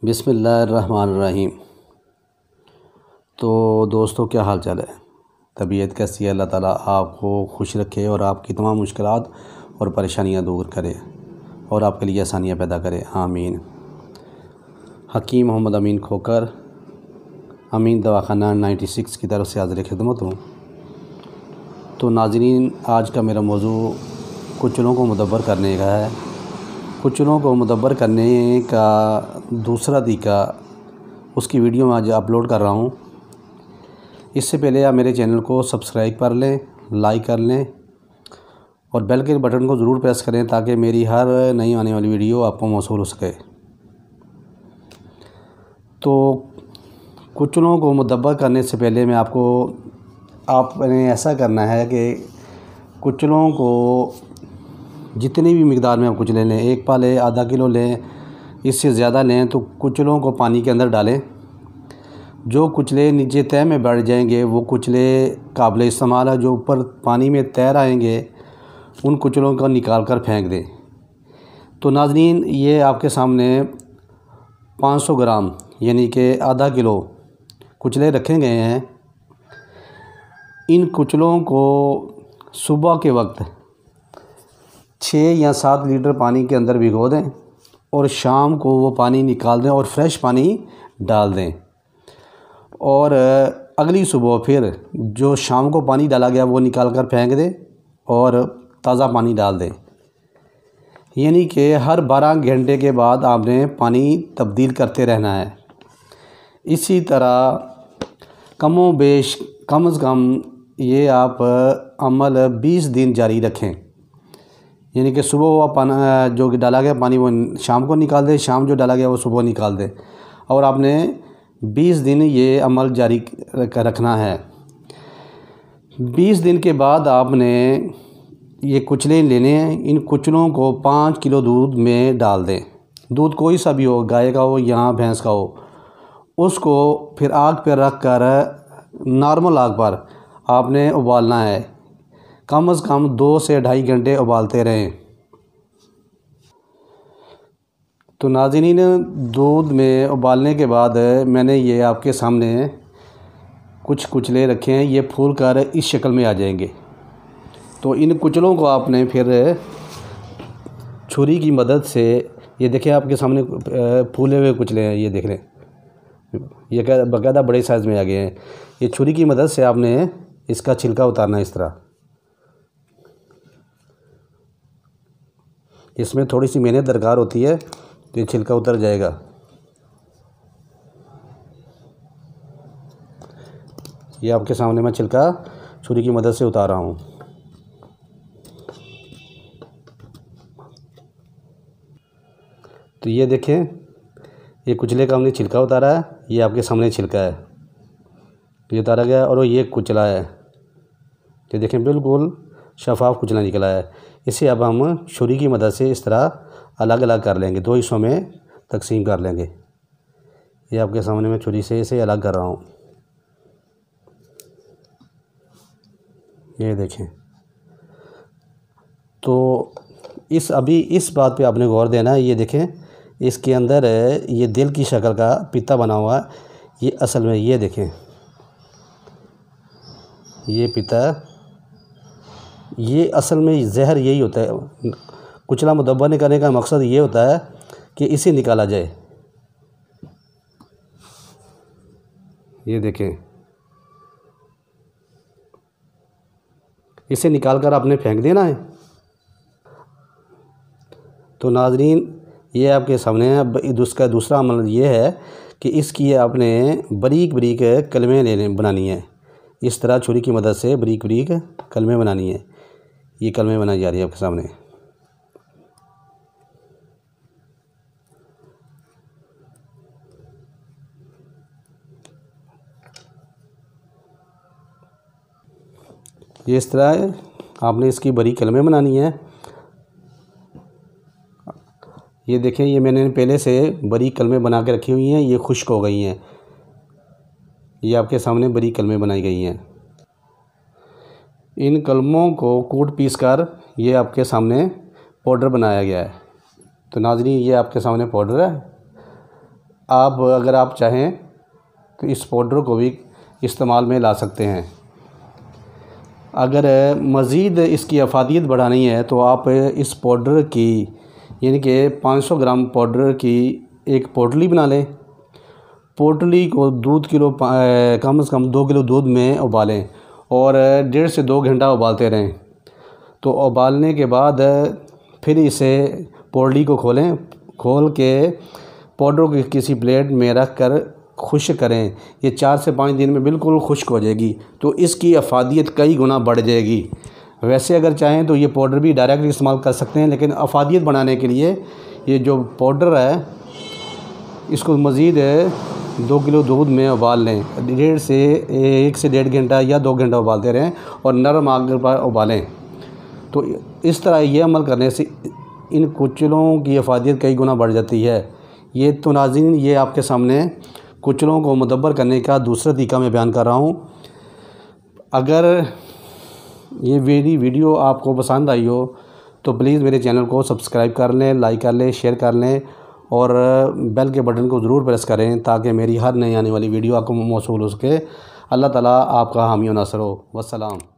बिस्मिल्लाहिर्रहमानिर्रहीम। तो दोस्तों, क्या हाल चाल है? तबीयत कैसी है? अल्लाह ताला आपको खुश रखे और आपकी तमाम मुश्किलात और परेशानियां दूर करे और आपके लिए आसानियां पैदा करे, आमीन। हकीम मोहम्मद अमीन खोकर, अमीन दवाखाना 96 की तरफ से हाज़िर खिदमत हूँ। तो नाज़रीन, आज का मेरा मौजू कुचलों को मुदब्बर करने का है। कुचलों को मुदब्बर करने का दूसरा तरीका, उसकी वीडियो मैं आज अपलोड कर रहा हूँ। इससे पहले आप मेरे चैनल को सब्सक्राइब कर लें, लाइक कर लें और बेल के बटन को ज़रूर प्रेस करें ताकि मेरी हर नई आने वाली वीडियो आपको मौसूल हो सके। तो कुचलों को मुदब्बर करने से पहले आपने ऐसा करना है कि कुचलों को जितनी भी मिक़दार में आप कुचले लें, एक पा लें, आधा किलो लें, इससे ज़्यादा लें, तो कुचलों को पानी के अंदर डालें। जो कुचले नीचे तह में बैठ जाएंगे वो कुचले काबिल इस्तेमाल है। जो ऊपर पानी में तैर आएंगे उन कुचलों को निकाल कर फेंक दें। तो नाज़रीन, ये आपके सामने 500 ग्राम यानी कि आधा किलो कुचले रखे गए हैं। इन कुचलों को सुबह के वक्त 6 या 7 लीटर पानी के अंदर भिगो दें और शाम को वो पानी निकाल दें और फ्रेश पानी डाल दें। और अगली सुबह फिर जो शाम को पानी डाला गया वो निकाल कर फेंक दें और ताज़ा पानी डाल दें। यानी कि हर 12 घंटे के बाद आपने पानी तब्दील करते रहना है। इसी तरह कम से कम ये आप अमल 20 दिन जारी रखें। यानी कि सुबह वो पानी जो डाला गया पानी वो शाम को निकाल दें, शाम जो डाला गया वो सुबह निकाल दें। और आपने 20 दिन ये अमल जारी रखना है। 20 दिन के बाद आपने ये कुचले लेने हैं। इन कुचलों को 5 किलो दूध में डाल दें। दूध कोई सा भी हो, गाय का हो या भैंस का हो। उसको फिर आग पर रख कर नॉर्मल आग पर आपने उबालना है। कम से कम 2 से 2.5 घंटे उबालते रहें। तो नाज़रीन, दूध में उबालने के बाद मैंने ये आपके सामने कुछ कुचले रखे हैं। ये फूल कर इस शक्ल में आ जाएंगे। तो इन कुचलों को आपने फिर छुरी की मदद से, ये देखें आपके सामने फूले हुए कुचले हैं, ये देख रहे हैं, ये बाकायदा बड़े साइज़ में आ गए हैं। ये छुरी की मदद से आपने इसका छिलका उतारना है। इस तरह इसमें थोड़ी सी मेहनत दरकार होती है, तो ये छिलका उतर जाएगा। ये आपके सामने मैं छिलका छुरी की मदद से उतार रहा हूँ। तो ये देखें, ये कुचले का हमने छिलका उतारा है। ये आपके सामने छिलका है, ये उतारा गया और ये कुचला है। ये देखें, बिल्कुल शफाफ कुचला निकला है। इसे अब हम छुरी की मदद से इस तरह अलग अलग कर लेंगे, 2 हिस्सों में तकसीम कर लेंगे। ये आपके सामने मैं छुरी से इसे अलग कर रहा हूँ। ये देखें। तो अभी इस बात पे आपने गौर देना है। ये देखें, इसके अंदर ये दिल की शक्ल का पित्ता बना हुआ है। ये असल में, ये देखें, ये पित्ता, ये असल में जहर यही होता है। कुचला मुदब्बर करने का मकसद ये होता है कि इसे निकाला जाए। ये देखें, इसे निकाल कर आपने फेंक देना है। तो नाज़रीन, ये आपके सामने है। अब उसका दूसरा अमल ये है कि इसकी आपने बारीक बारीक कलमें बनानी है। इस तरह छुरी की मदद से बारीक बारीक कलमें बनानी है। ये कलमें बनाई जा रही है आपके सामने। ये इस तरह आपने इसकी बारीक कलमें बनानी है। ये देखें, ये मैंने पहले से बारीक कलमें बना के रखी हुई हैं। ये खुश्क हो गई हैं। ये आपके सामने बारीक कलमें बनाई गई हैं। इन कलमों को कूट पीस कर ये आपके सामने पाउडर बनाया गया है। तो नाज़रीन, ये आपके सामने पाउडर है। आप अगर आप चाहें तो इस पाउडर को भी इस्तेमाल में ला सकते हैं। अगर मज़ीद इसकी अफादियत बढ़ानी है तो आप इस पाउडर की यानी कि 500 ग्राम पाउडर की एक पोटली बना लें। पोटली को दूध किलो कम से कम 2 किलो दूध में उबालें और 1.5 से 2 घंटा उबालते रहें। तो उबालने के बाद फिर इसे पोटली को खोल के पाउडर को किसी प्लेट में रख कर खुश्क करें। ये 4 से 5 दिन में बिल्कुल खुश्क हो जाएगी, तो इसकी अफादियत कई गुना बढ़ जाएगी। वैसे अगर चाहें तो ये पाउडर भी डायरेक्ट इस्तेमाल कर सकते हैं, लेकिन अफादियत बढ़ाने के लिए ये जो पाउडर है इसको मज़ीद 2 किलो दूध में उबाल लें। 1 से 1.5 घंटा या 2 घंटा उबालते रहें और नरम आग पर उबालें। तो इस तरह ये अमल करने से इन कुचलों की अफादियत कई गुना बढ़ जाती है। ये तो नाज़रीन, ये आपके सामने कुचलों को मुदब्बर करने का दूसरा तरीका मैं बयान कर रहा हूँ। अगर ये मेरी वीडियो आपको पसंद आई हो तो प्लीज़ मेरे चैनल को सब्सक्राइब कर लें, लाइक कर लें, शेयर कर लें और बेल के बटन को ज़रूर प्रेस करें ताकि मेरी हर नई आने वाली वीडियो आपको मौसूल हो सके। अल्लाह ताला आपका हामी व नासर हो। वस्सलाम।